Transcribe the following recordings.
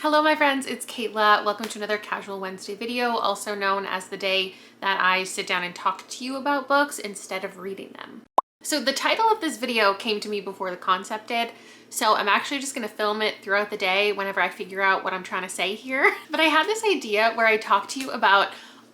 Hello my friends, it's Kayla. Welcome to another Casual Wednesday video, also known as the day that I sit down and talk to you about books instead of reading them. So the title of this video came to me before the concept did, so I'm actually just gonna film it throughout the day whenever I figure out what I'm trying to say here. But I had this idea where I talk to you about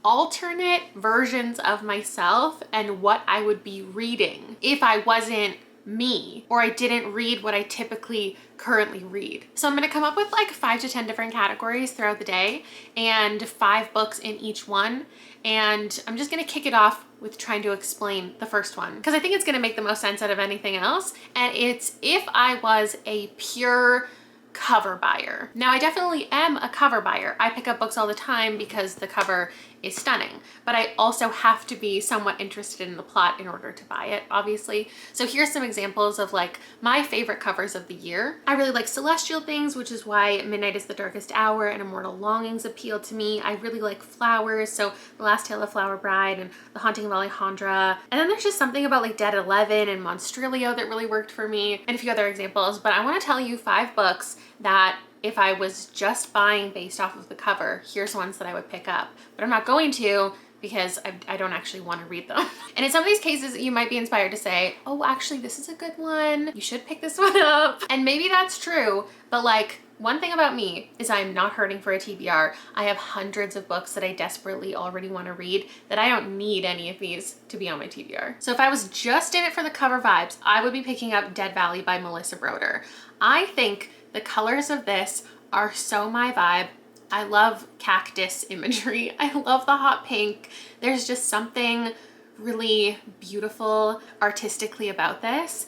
alternate versions of myself and what I would be reading if I wasn't me, or I didn't read what I typically currently read. So I'm gonna come up with like 5 to 10 different categories throughout the day and 5 books in each one. And I'm just gonna kick it off with trying to explain the first one because I think it's gonna make the most sense out of anything else. And it's if I was a pure cover buyer. Now I definitely am a cover buyer. I pick up books all the time because the cover is stunning, but I also have to be somewhat interested in the plot in order to buy it, obviously. So here's some examples of like my favorite covers of the year. I really like celestial things, which is why Midnight is the Darkest Hour and Immortal Longings appeal to me. I really like flowers, so The Last Tale of Flower Bride and The Haunting of Alejandra. And then there's just something about like Dead 11 and Monstrilio that really worked for me, and a few other examples. But I want to tell you 5 books that if I was just buying based off of the cover, here's ones that I would pick up. But I'm not going to because I don't actually want to read them. And in some of these cases, you might be inspired to say, oh, actually, this is a good one. You should pick this one up. And maybe that's true, but like, one thing about me is I'm not hurting for a TBR. I have hundreds of books that I desperately already want to read that I don't need any of these to be on my TBR. So if I was just in it for the cover vibes, I would be picking up Dead Valley by Melissa Broder. I think the colors of this are so my vibe. I love cactus imagery. I love the hot pink. There's just something really beautiful artistically about this.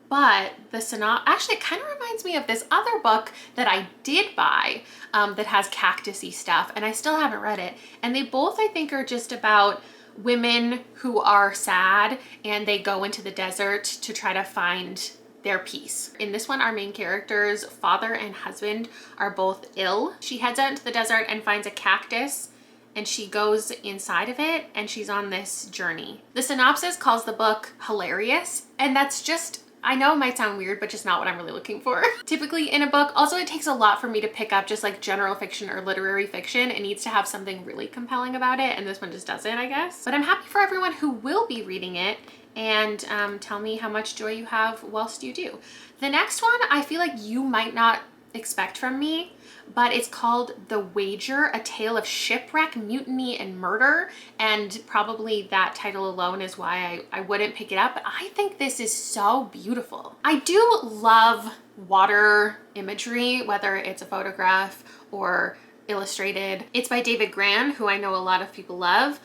But the actually it kind of reminds me of this other book that I did buy that has cactusy stuff, and I still haven't read it. And they both, I think, are just about women who are sad and they go into the desert to try to find their peace. In this one, our main characters, father and husband, are both ill. She heads out into the desert and finds a cactus, and she goes inside of it and she's on this journey. The synopsis calls the book hilarious, and that's just, I know it might sound weird, but just not what I'm really looking for. Typically in a book, also it takes a lot for me to pick up just like general fiction or literary fiction. It needs to have something really compelling about it, and this one just doesn't, I guess. But I'm happy for everyone who will be reading it, and tell me how much joy you have whilst you do. The next one I feel like you might not expect from me, but it's called The Wager, A Tale of Shipwreck, Mutiny, and Murder. And probably that title alone is why I wouldn't pick it up, but I think this is so beautiful. I do love water imagery, whether it's a photograph or illustrated. It's by David Grann, who I know a lot of people love.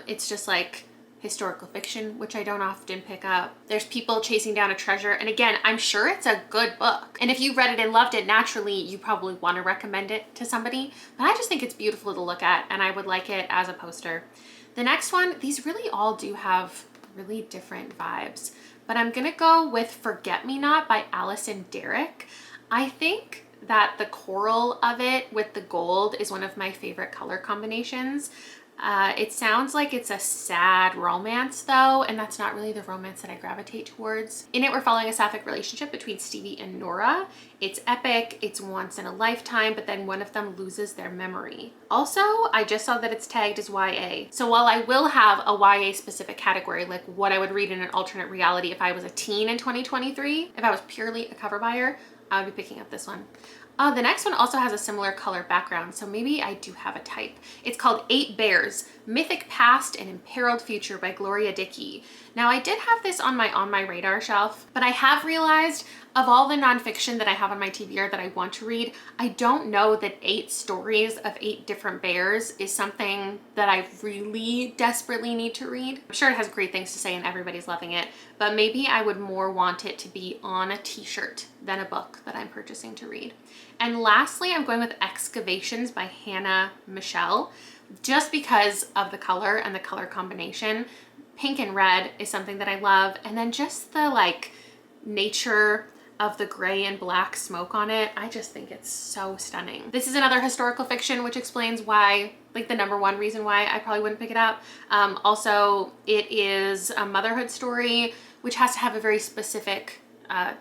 It's just like historical fiction, which I don't often pick up. There's people chasing down a treasure, and again, I'm sure it's a good book. And if you read it and loved it, naturally, you probably want to recommend it to somebody, but I just think it's beautiful to look at, and I would like it as a poster. The next one, these really all do have really different vibes, but I'm gonna go with Forget Me Not by Alison Derrick. I think that the coral of it with the gold is one of my favorite color combinations. It sounds like it's a sad romance though, and that's not really the romance that I gravitate towards. In it, we're following a sapphic relationship between Stevie and Nora. It's epic, it's once in a lifetime, but then one of them loses their memory. Also, I just saw that it's tagged as YA. So while I will have a YA specific category, like what I would read in an alternate reality if I was a teen in 2023, if I was purely a cover buyer, I would be picking up this one. The next one also has a similar color background, so maybe I do have a type. It's called 8 Bears, Mythic Past and Imperiled Future by Gloria Dickey. Now, I did have this on my radar shelf, but I have realized of all the nonfiction that I have on my TBR that I want to read, I don't know that 8 stories of 8 different bears is something that I really desperately need to read. I'm sure it has great things to say and everybody's loving it, but maybe I would more want it to be on a t-shirt than a book that I'm purchasing to read. And lastly, I'm going with Excavations by Hannah Michelle, just because of the color and the color combination. Pink and red is something that I love, and then just the like nature of the gray and black smoke on it. I just think it's so stunning. This is another historical fiction, which explains why, like the #1 reason why I probably wouldn't pick it up. Also, it is a motherhood story, which has to have a very specific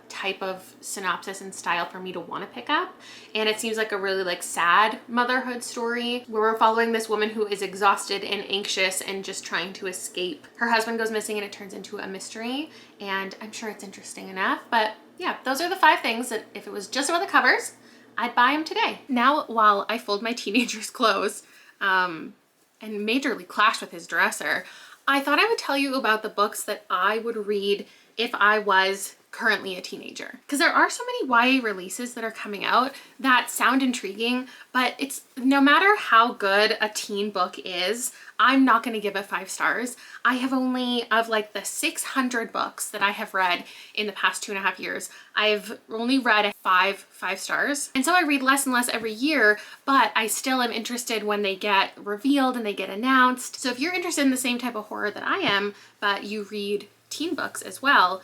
type of synopsis and style for me to want to pick up. And it seems like a really like sad motherhood story where we're following this woman who is exhausted and anxious and just trying to escape. Her husband goes missing and it turns into a mystery, and I'm sure it's interesting enough. But yeah, those are the 5 things that if it was just about the covers, I'd buy them today. Now, while I fold my teenager's clothes and majorly clash with his dresser, I thought I would tell you about the books that I would read if I was currently a teenager. Because there are so many YA releases that are coming out that sound intriguing, but it's no matter how good a teen book is, I'm not going to give it 5 stars. I have only, of like the 600 books that I have read in the past 2.5 years, I've only read 5 stars. And so I read less and less every year, but I still am interested when they get revealed and they get announced. So if you're interested in the same type of horror that I am, but you read teen books as well,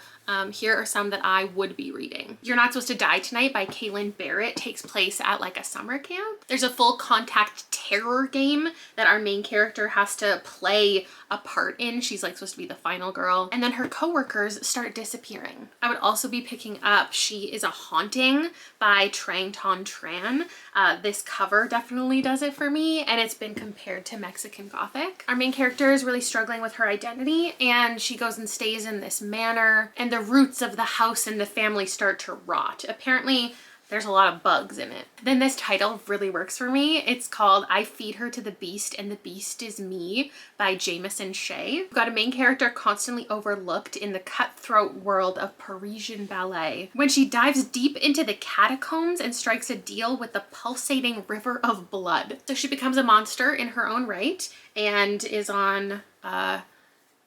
here are some that I would be reading. You're Not Supposed to Die Tonight by Kaylin Barrett takes place at like a summer camp. There's a full contact terror game that our main character has to play a part in. She's like supposed to be the final girl. And then her coworkers start disappearing. I would also be picking up She Is a Haunting by Trang Ton Tran. This cover definitely does it for me, and it's been compared to Mexican Gothic. Our main character is really struggling with her identity, and she goes and stays in this manor, and the roots of the house and the family start to rot. Apparently, there's a lot of bugs in it. Then this title really works for me. It's called I Feed Her to the Beast and the Beast is Me by Jameson Shea. We've got a main character constantly overlooked in the cutthroat world of Parisian ballet. When she dives deep into the catacombs and strikes a deal with the pulsating river of blood. So she becomes a monster in her own right and is on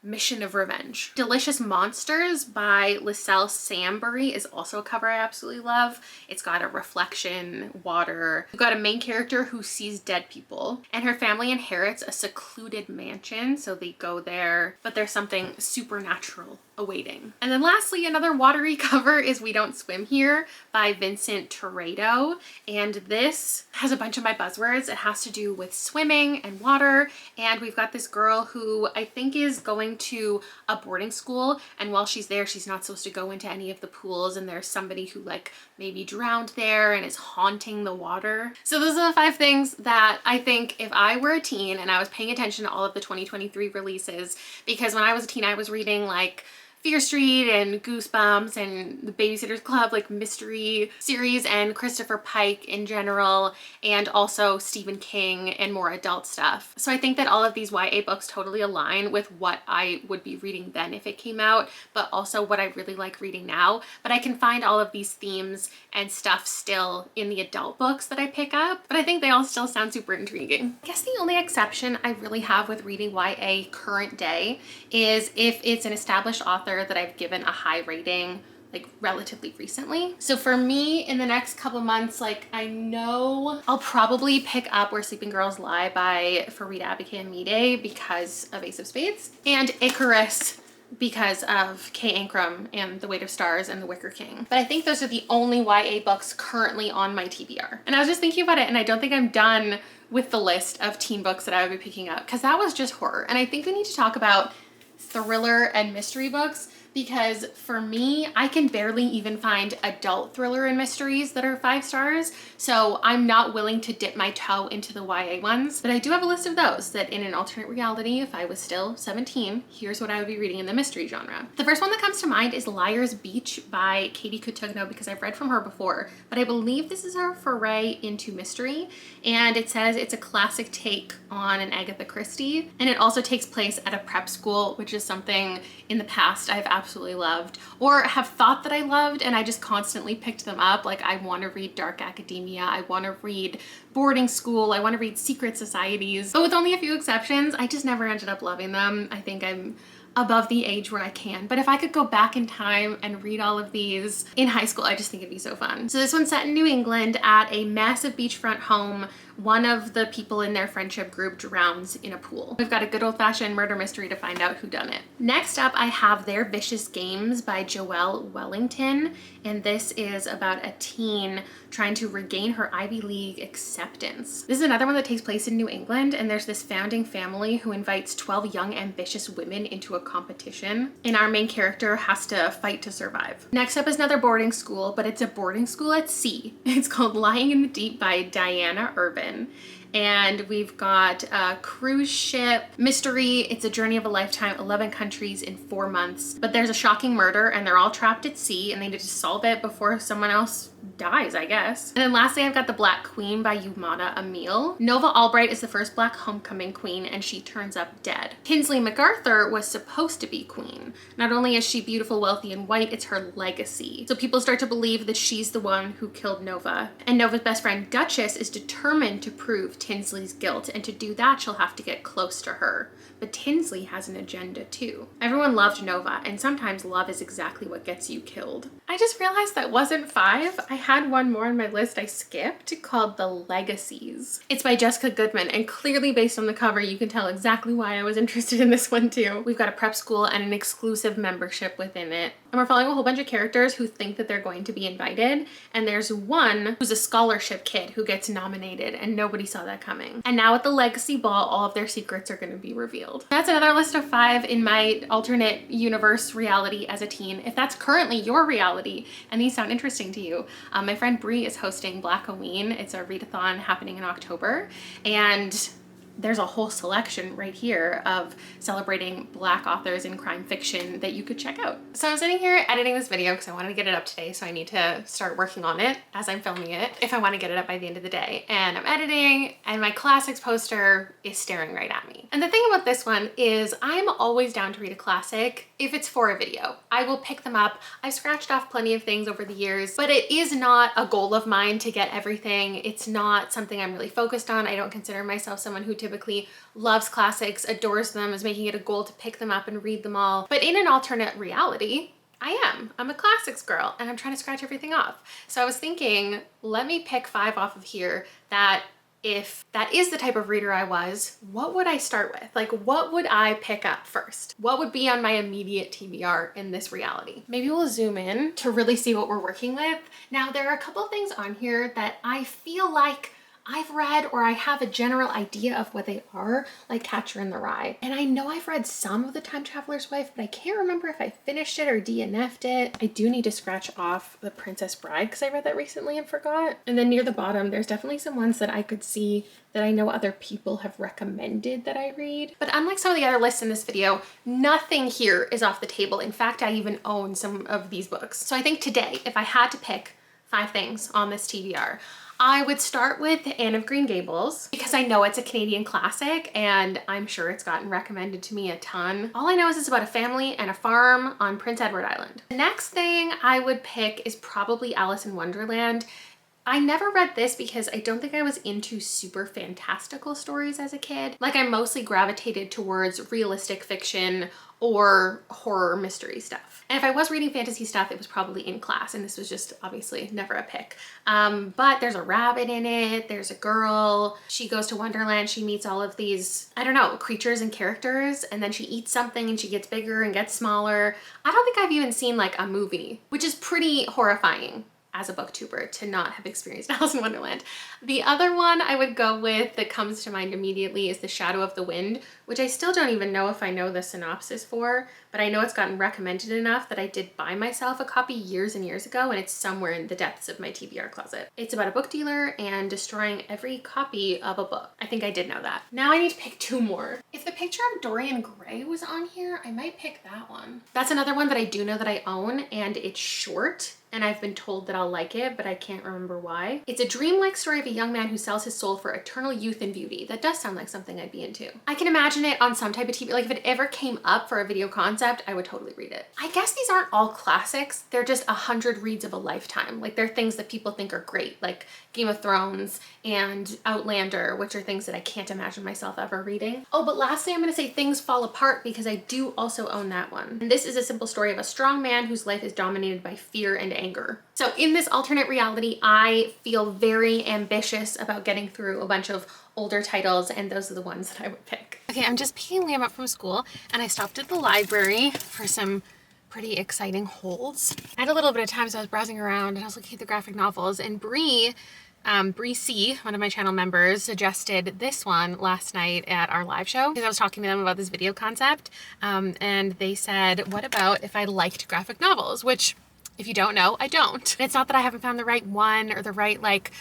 mission of revenge. Delicious Monsters by Liselle Sambury is also a cover I absolutely love. It's got a reflection, water. We've got a main character who sees dead people, and her family inherits a secluded mansion, so they go there, but there's something supernatural awaiting. And then lastly, another watery cover is We Don't Swim Here by Vincent Torrado, and this has a bunch of my buzzwords. It has to do with swimming and water, and we've got this girl who I think is going to a boarding school, and while she's there, she's not supposed to go into any of the pools, and there's somebody who like maybe drowned there and is haunting the water. So those are the 5 things that I think if I were a teen and I was paying attention to all of the 2023 releases, because when I was a teen I was reading like Fear Street and Goosebumps and the Babysitter's Club, like mystery series, and Christopher Pike in general, and also Stephen King and more adult stuff. So I think that all of these YA books totally align with what I would be reading then if it came out, but also what I really like reading now. But I can find all of these themes and stuff still in the adult books that I pick up, but I think they all still sound super intriguing. I guess the only exception I really have with reading YA current day is if it's an established author that I've given a high rating like relatively recently. So for me in the next couple months, like I know I'll probably pick up Where Sleeping Girls Lie by Farida Abikay-Amide because of Ace of Spades, and Icarus because of Kay Ancrum and The Weight of Stars and The Wicker King. But I think those are the only YA books currently on my TBR. And I was just thinking about it, and I don't think I'm done with the list of teen books that I would be picking up, because that was just horror. And I think we need to talk about thriller and mystery books, because for me, I can barely even find adult thriller and mysteries that are 5 stars. So I'm not willing to dip my toe into the YA ones, but I do have a list of those that in an alternate reality, if I was still 17, here's what I would be reading in the mystery genre. The first one that comes to mind is Liar's Beach by Katie Cotugno, because I've read from her before, but I believe this is her foray into mystery. And it says it's a classic take on an Agatha Christie. And it also takes place at a prep school, which is something in the past I've absolutely loved, or have thought that I loved, and I just constantly picked them up. Like I want to read dark academia, I want to read boarding school, I want to read secret societies, but with only a few exceptions, I just never ended up loving them. I think I'm above the age where I can. But if I could go back in time and read all of these in high school, I just think it'd be so fun. So this one's set in New England at a massive beachfront home one of the people in their friendship group drowns in a pool. We've got a good old-fashioned murder mystery to find out who done it. Next up, I have Their Vicious Games by Joelle Wellington, and this is about a teen trying to regain her Ivy League acceptance. This is another one that takes place in New England, and there's this founding family who invites 12 young ambitious women into a competition, and our main character has to fight to survive. Next up is another boarding school, but it's a boarding school at sea. It's called Lying in the Deep by Diana Urban. And we've got a cruise ship mystery. It's a journey of a lifetime, 11 countries in 4 months. But there's a shocking murder and they're all trapped at sea and they need to solve it before someone else dies, I guess. And then lastly, I've got The Blackoween by Yumana Emil. Nova Albright is the first Black homecoming queen and she turns up dead. Kinsley MacArthur was supposed to be queen. Not only is she beautiful, wealthy, and white, it's her legacy. So people start to believe that she's the one who killed Nova. And Nova's best friend Duchess is determined to prove Tinsley's guilt, and to do that she'll have to get close to her. But Tinsley has an agenda too. Everyone loved Nova, and sometimes love is exactly what gets you killed. I just realized that wasn't 5. I had one more on my list I skipped called The Legacies. It's by Jessica Goodman, and clearly based on the cover you can tell exactly why I was interested in this one too. We've got a prep school and an exclusive membership within it. And we're following a whole bunch of characters who think that they're going to be invited, and there's one who's a scholarship kid who gets nominated and nobody saw that coming. And now at the Legacy Ball, all of their secrets are going to be revealed. That's another list of 5 in my alternate universe reality as a teen. If that's currently your reality and these sound interesting to you, my friend Bree is hosting Blackoween. It's a readathon happening in October, and there's a whole selection right here of celebrating Black authors in crime fiction that you could check out. So I'm sitting here editing this video because I wanted to get it up today, so I need to start working on it as I'm filming it if I want to get it up by the end of the day. And I'm editing and my classics poster is staring right at me. And the thing about this one is I'm always down to read a classic if it's for a video. I will pick them up. I've scratched off plenty of things over the years, but it is not a goal of mine to get everything. It's not something I'm really focused on. I don't consider myself someone who typically loves classics, adores them, is making it a goal to pick them up and read them all. But in an alternate reality, I am. I'm a classics girl and I'm trying to scratch everything off. So I was thinking, let me pick 5 off of here that if that is the type of reader I was, what would I start with? Like, what would I pick up first? What would be on my immediate TBR in this reality? Maybe we'll zoom in to really see what we're working with. Now, there are a couple things on here that I feel like I've read or I have a general idea of what they are, like Catcher in the Rye. And I know I've read some of The Time Traveler's Wife, but I can't remember if I finished it or DNF'd it. I do need to scratch off The Princess Bride because I read that recently and forgot. And then near the bottom, there's definitely some ones that I could see that I know other people have recommended that I read. But unlike some of the other lists in this video, nothing here is off the table. In fact, I even own some of these books. So I think today, if I had to pick 5 things on this TBR, I would start with Anne of Green Gables because I know it's a Canadian classic and I'm sure it's gotten recommended to me a ton. All I know is it's about a family and a farm on Prince Edward Island. The next thing I would pick is probably Alice in Wonderland. I never read this because I don't think I was into super fantastical stories as a kid. Like, I mostly gravitated towards realistic fiction or horror mystery stuff. And if I was reading fantasy stuff, it was probably in class, and this was just obviously never a pick. But there's a rabbit in it, there's a girl, she goes to Wonderland, she meets all of these, I don't know, creatures and characters, and then she eats something and she gets bigger and gets smaller. I don't think I've even seen like a movie, which is pretty horrifying as a booktuber to not have experienced Alice in Wonderland. The other one I would go with that comes to mind immediately is The Shadow of the Wind, which I still don't even know if I know the synopsis for, but I know it's gotten recommended enough that I did buy myself a copy years and years ago, and it's somewhere in the depths of my TBR closet. It's about a book dealer and destroying every copy of a book. I think I did know that. Now I need to pick 2 more. If the picture of Dorian Gray was on here, I might pick that one. That's another one that I do know that I own, and it's short, and I've been told that I'll like it, but I can't remember why. It's a dreamlike story of a young man who sells his soul for eternal youth and beauty. That does sound like something I'd be into. I can imagine imagine it on some type of TV. Like if it ever came up for a video concept, I would totally read it. I guess these aren't all classics. They're just 100 reads of a lifetime. Like they're things that people think are great, like Game of Thrones and Outlander, which are things that I can't imagine myself ever reading. Oh, but lastly, I'm gonna say Things Fall Apart because I do also own that one. And this is a simple story of a strong man whose life is dominated by fear and anger. So in this alternate reality, I feel very ambitious about getting through a bunch of older titles, and those are the ones that I would pick. Okay, I'm just picking Liam up from school, and I stopped at the library for some pretty exciting holds. I had a little bit of time, so I was browsing around and I was looking at the graphic novels, and Bree C, one of my channel members, suggested this one last night at our live show because I was talking to them about this video concept, and they said, what about if I liked graphic novels? Which, if you don't know, I don't. And it's not that I haven't found the right one or the right like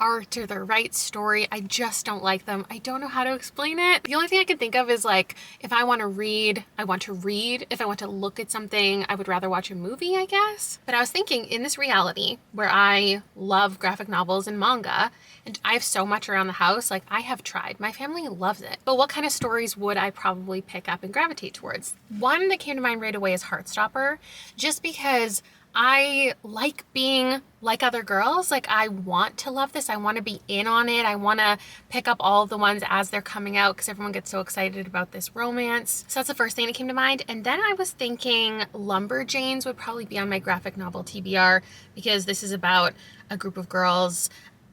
art or the right story. I just don't like them. I don't know how to explain it. The only thing I can think of is like, if I want to read, I want to read. If I want to look at something, I would rather watch a movie, I guess. But I was thinking, in this reality where I love graphic novels and manga, and I have so much around the house, like I have tried, my family loves it. But what kind of stories would I probably pick up and gravitate towards? One that came to mind right away is Heartstopper, just because I like being like other girls. Like I want to love this. I want to be in on it. I want to pick up all the ones as they're coming out because everyone gets so excited about this romance. So that's the first thing that came to mind. And then I was thinking Lumberjanes would probably be on my graphic novel TBR because this is about a group of girls,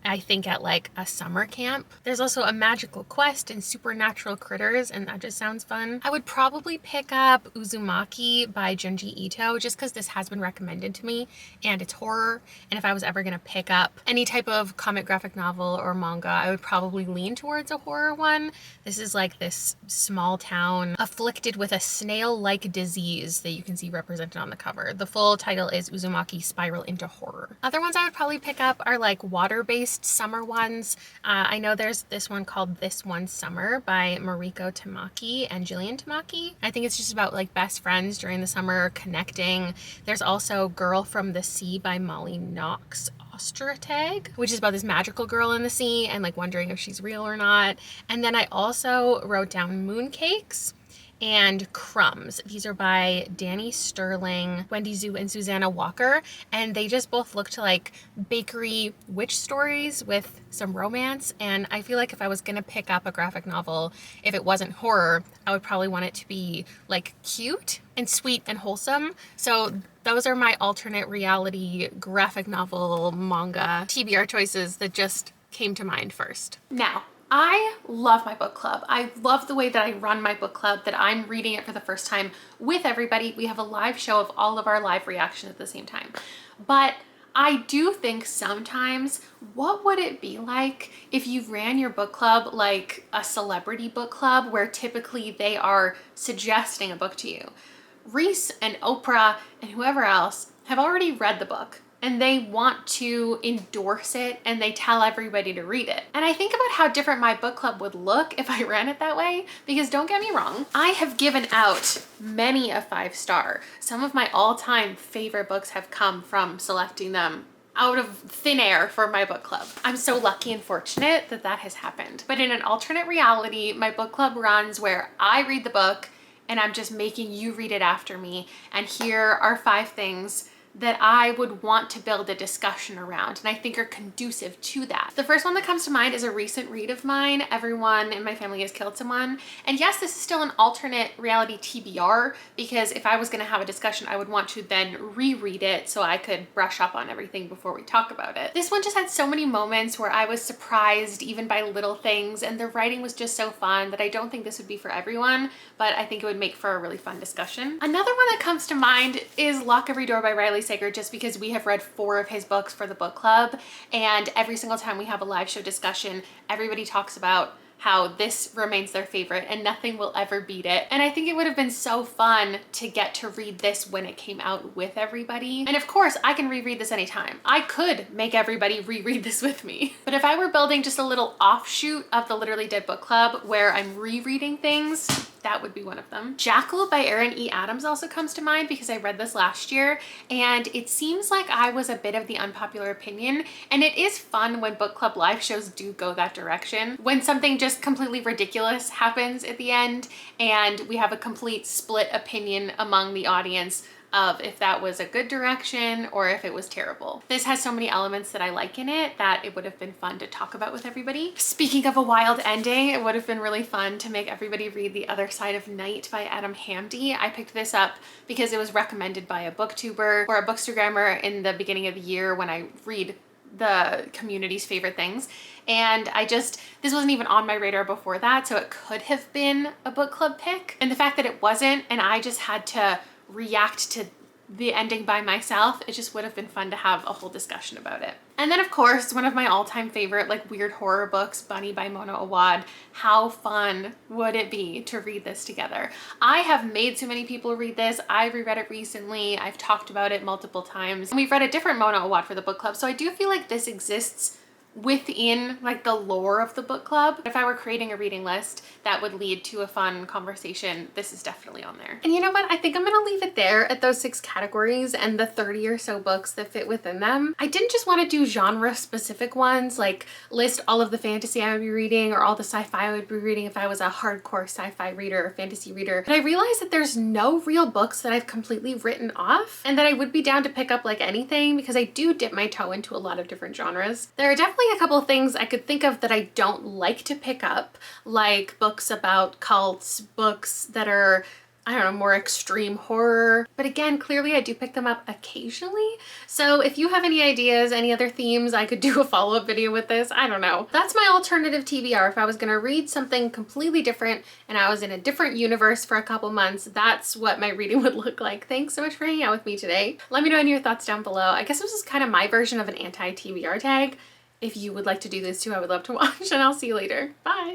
I think, at like a summer camp. There's also a magical quest and supernatural critters, and that just sounds fun. I would probably pick up Uzumaki by Junji Ito just because this has been recommended to me and it's horror. And if I was ever gonna pick up any type of comic graphic novel or manga, I would probably lean towards a horror one. This is like this small town afflicted with a snail-like disease that you can see represented on the cover. The full title is Uzumaki Spiral into Horror. Other ones I would probably pick up are like water-based summer ones. I know there's this one called This One Summer by Mariko Tamaki and Jillian Tamaki. I think it's just about like best friends during the summer connecting. There's also Girl from the Sea by Molly Knox Ostrateg, which is about this magical girl in the sea and like wondering if she's real or not. And then I also wrote down Mooncakes and Crumbs. These are by Danny Sterling, Wendy Zhu, and Susanna Walker, and they just both look to like bakery witch stories with some romance. And I feel like if I was gonna pick up a graphic novel, if it wasn't horror, I would probably want it to be like cute and sweet and wholesome. So those are my alternate reality graphic novel manga TBR choices that just came to mind first. Now, I love my book club. I love the way that I run my book club, that I'm reading it for the first time with everybody. We have a live show of all of our live reaction at the same time. But I do think sometimes, what would it be like if you ran your book club like a celebrity book club where typically they are suggesting a book to you? Reese and Oprah and whoever else have already read the book, and they want to endorse it and they tell everybody to read it. And I think about how different my book club would look if I ran it that way, because don't get me wrong, I have given out many a 5-star. Some of my all-time favorite books have come from selecting them out of thin air for my book club. I'm so lucky and fortunate that that has happened. But in an alternate reality, my book club runs where I read the book and I'm just making you read it after me. And here are 5 things that I would want to build a discussion around and I think are conducive to that. The first one that comes to mind is a recent read of mine, Everyone in My Family Has Killed Someone. And yes, this is still an alternate reality TBR because if I was gonna have a discussion, I would want to then reread it so I could brush up on everything before we talk about it. This one just had so many moments where I was surprised even by little things, and the writing was just so fun that I don't think this would be for everyone, but I think it would make for a really fun discussion. Another one that comes to mind is Lock Every Door by Riley Sager, just because we have read 4 of his books for the book club, and every single time we have a live show discussion, everybody talks about how this remains their favorite and nothing will ever beat it. And I think it would have been so fun to get to read this when it came out with everybody. And of course, I can reread this anytime. I could make everybody reread this with me. But if I were building just a little offshoot of the Literally Dead book club where I'm rereading things, that would be one of them. Jackal by Erin E. Adams also comes to mind because I read this last year, and it seems like I was a bit of the unpopular opinion, and it is fun when book club live shows do go that direction. When something just completely ridiculous happens at the end and we have a complete split opinion among the audience of if that was a good direction or if it was terrible. This has so many elements that I like in it that it would have been fun to talk about with everybody. Speaking of a wild ending, it would have been really fun to make everybody read The Other Side of Night by Adam Hamdy. I picked this up because it was recommended by a booktuber or a bookstagrammer in the beginning of the year when I read the community's favorite things. And this wasn't even on my radar before that, so it could have been a book club pick. And the fact that it wasn't, and I just had to react to the ending by myself, it just would have been fun to have a whole discussion about it. And then of course, one of my all-time favorite like weird horror books, Bunny by Mona Awad. How fun would it be to read this together? I have made so many people read this. I reread it recently. I've talked about it multiple times. And we've read a different Mona Awad for the book club. So I do feel like this exists within like the lore of the book club. If I were creating a reading list that would lead to a fun conversation, this is definitely on there. And you know what? I think I'm gonna leave it there at those 6 categories and the 30 or so books that fit within them. I didn't just want to do genre specific ones, like list all of the fantasy I would be reading or all the sci-fi I would be reading if I was a hardcore sci-fi reader or fantasy reader. But I realized that there's no real books that I've completely written off and that I would be down to pick up like anything because I do dip my toe into a lot of different genres. There are definitely a couple of things I could think of that I don't like to pick up, like books about cults, books that are, I don't know, more extreme horror. But again, clearly I do pick them up occasionally. So if you have any ideas, any other themes, I could do a follow-up video with this. I don't know. That's my alternative TBR. If I was gonna read something completely different and I was in a different universe for a couple months, that's what my reading would look like. Thanks so much for hanging out with me today. Let me know any of your thoughts down below. I guess this is kind of my version of an anti-TBR tag. If you would like to do this too, I would love to watch, and I'll see you later. Bye.